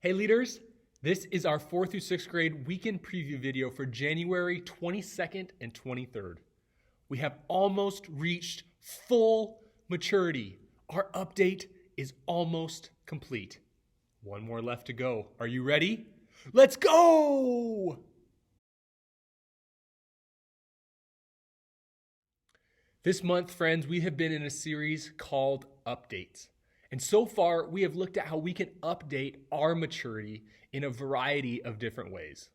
Hey leaders, this is our 4th through 6th grade weekend preview video for January 22nd and 23rd. We have almost reached full maturity. Our update is almost complete. One more left to go. Are you ready? Let's go! This month, friends, we have been in a series called Updates. And so far, we have looked at how we can update our maturity in a variety of different ways.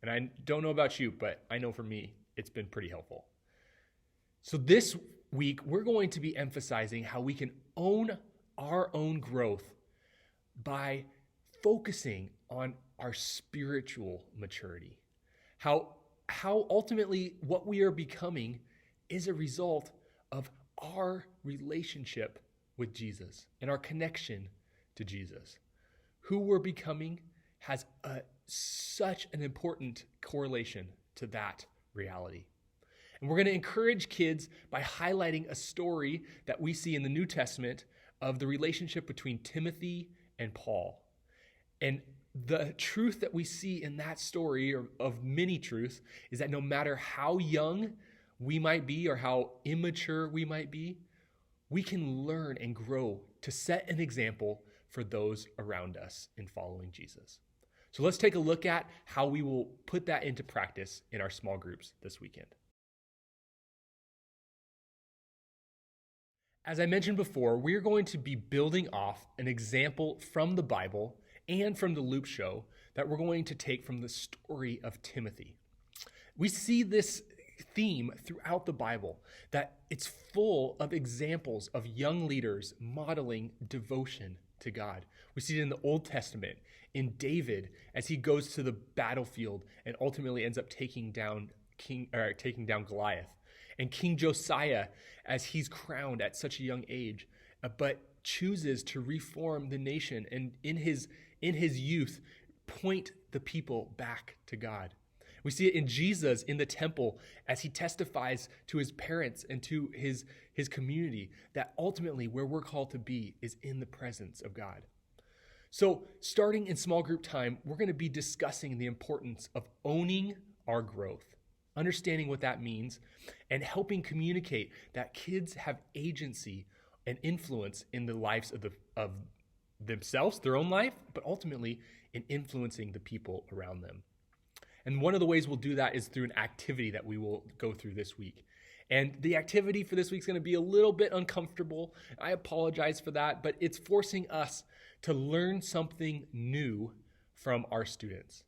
And I don't know about you, but I know for me, it's been pretty helpful. So this week, we're going to be emphasizing how we can own our own growth by focusing on our spiritual maturity. How ultimately what we are becoming is a result of our relationship with Jesus and our connection to Jesus. Who we're becoming has such an important correlation to that reality. And we're going to encourage kids by highlighting a story that we see in the New Testament of the relationship between Timothy and Paul. And the truth that we see in that story, or of many truths, is that no matter how young we might be or how immature we might be, we can learn and grow to set an example for those around us in following Jesus. So let's take a look at how we will put that into practice in our small groups this weekend. As I mentioned before, we're going to be building off an example from the Bible and from the Loop Show that we're going to take from the story of Timothy. We see this theme throughout the Bible, that it's full of examples of young leaders modeling devotion to God. We see it in the Old Testament, in David as he goes to the battlefield and ultimately ends up taking down Goliath, and King Josiah as he's crowned at such a young age, but chooses to reform the nation and in his youth point the people back to God. We see it in Jesus in the temple as he testifies to his parents and to his community that ultimately where we're called to be is in the presence of God. So starting in small group time, we're going to be discussing the importance of owning our growth, understanding what that means, and helping communicate that kids have agency and influence in the lives of themselves, their own life, but ultimately in influencing the people around them. And one of the ways we'll do that is through an activity that we will go through this week. And the activity for this week is going to be a little bit uncomfortable. I apologize for that, but it's forcing us to learn something new from our students.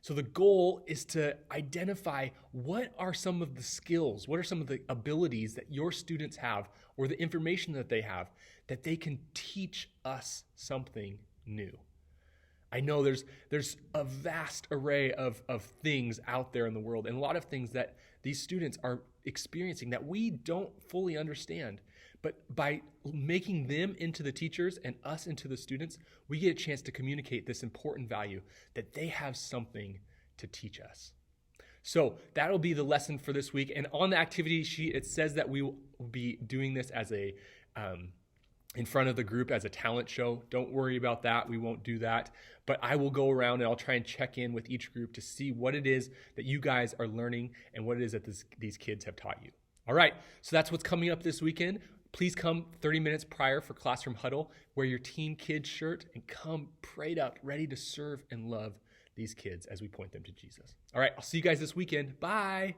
So the goal is to identify what are some of the skills, what are some of the abilities that your students have, or the information that they have, that they can teach us something new. I know there's a vast array of things out there in the world, and a lot of things that these students are experiencing that we don't fully understand. But by making them into the teachers and us into the students, we get a chance to communicate this important value that they have something to teach us. So that'll be the lesson for this week. And on the activity sheet, it says that we will be doing this as a in front of the group as a talent show. Don't worry about that. We won't do that. But I will go around and I'll try and check in with each group to see what it is that you guys are learning and what it is that these kids have taught you. All right, so that's what's coming up this weekend. Please come 30 minutes prior for Classroom Huddle. Wear your Team Kids shirt and come prayed up, ready to serve and love these kids as we point them to Jesus. All right, I'll see you guys this weekend. Bye.